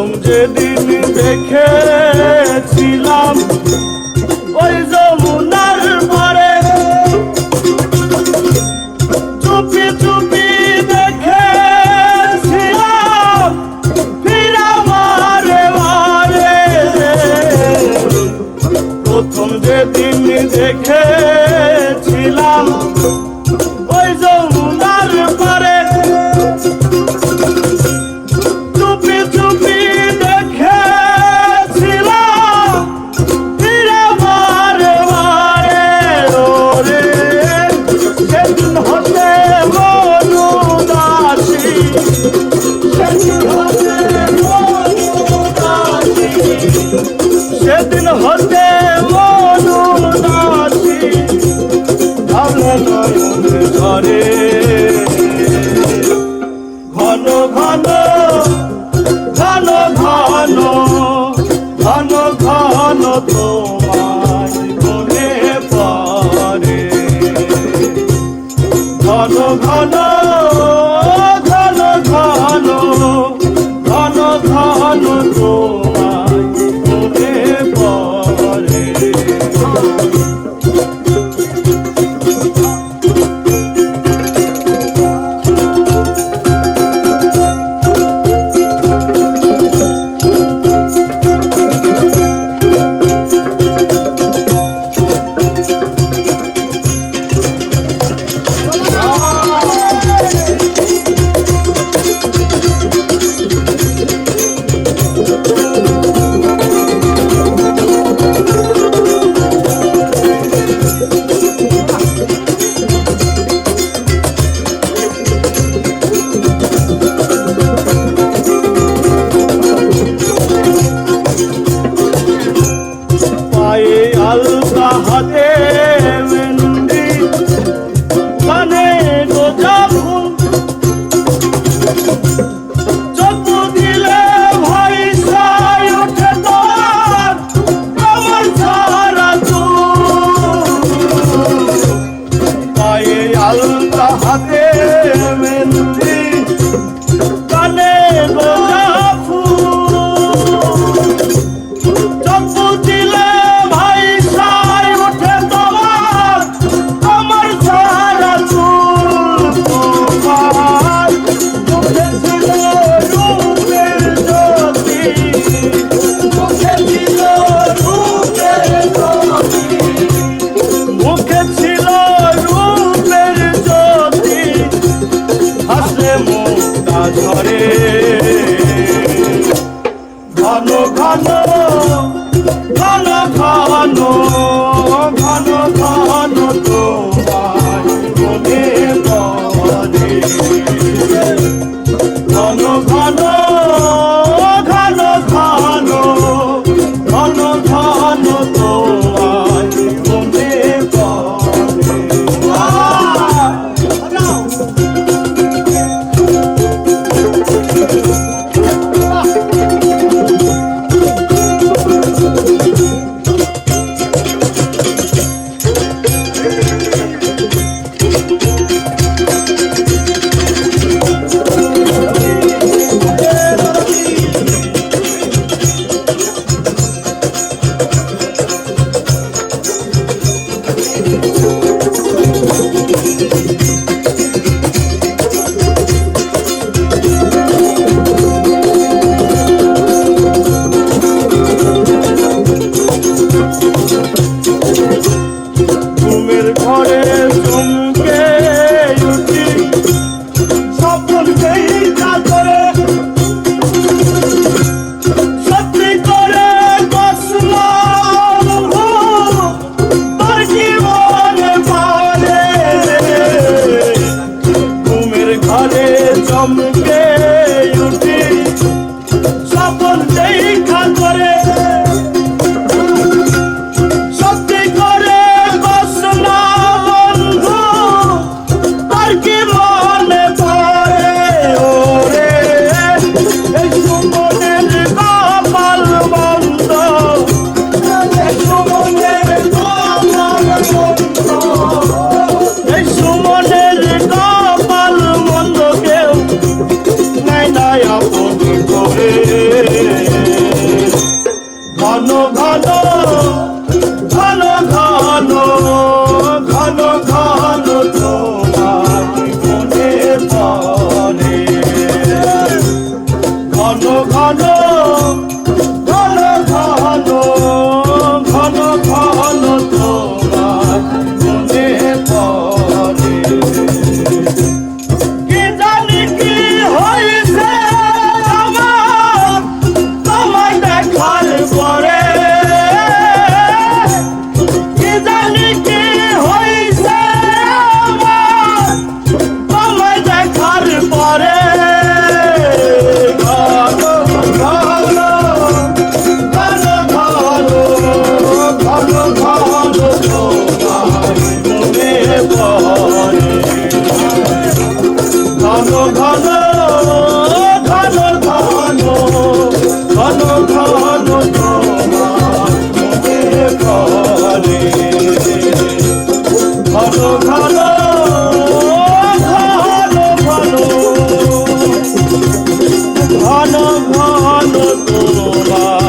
প্রথম যেদিন দেখেছিলাম ওই যমুনার পারে, চুপি চুপি দেখেছিলাম ফিরা বারে বারে। প্রথম যেদিন দেখেছিলাম ওই যমুনার পারে, চুপি চুপি দেখেছিলাম ফিরে বারে বারে। ওরে সেদিন হতে মনুদাসী, সেদিন হতে মনুদাসী, সেদিন হতে মনুদাসী ভাবলে নয়ন ধরে। ঘন ঘন ঘন ঘন ঘন ঘন তোমায় মনে পড়ে, ঘন ঘন ঘন ঘন ঘন ঘন তোমায় মনে পড়ে। পায়ে আলতা হাতে মেহেন্দি, কানে গোজা ফুল, চোখ দিলে ভাইসায় ওঠে তোমার আমার সারা চুল। পায়ে আলতা হাতে মেহেন্দি, কানে গোজা ফুল, চোখ দিলে ভাইসায় ওঠে তোমার আমার সারা চুল। তোমার মুখে ছিল রূপের জ্যোতি, মুখে ছিল রূপের জ্যোতি, মুখে ছিল রূপের জ্যোতি, হাসলে মুক্তা ঝরে। ঘন ঘন ঘন ঘন ঘন ঘন তোমায় মনে পড়ে, ঘন ঘন ঘন ঘন ঘন ঘন তোমায় মনে পড়ে। ঘন ঘন ঘন ঘন ঘন ঘন তোমার মনে পড়ে ঘন ঘন ঘন ঘন ঘন ঘন তোমার মনে পড়ে কি জানি কি হয়েছে আমার তোমায় দেখার পরে কি জানি কি হয়েছে আমার তোমায় দেখার পরে ঘন ঘন ঘন ঘন ঘন ঘন তোমার মনে পড়ে ঘন ঘন ঘন ঘন ঘন ঘন তোমার মনে পড়ে ঘন ঘন ঘন ঘন ঘন তোমার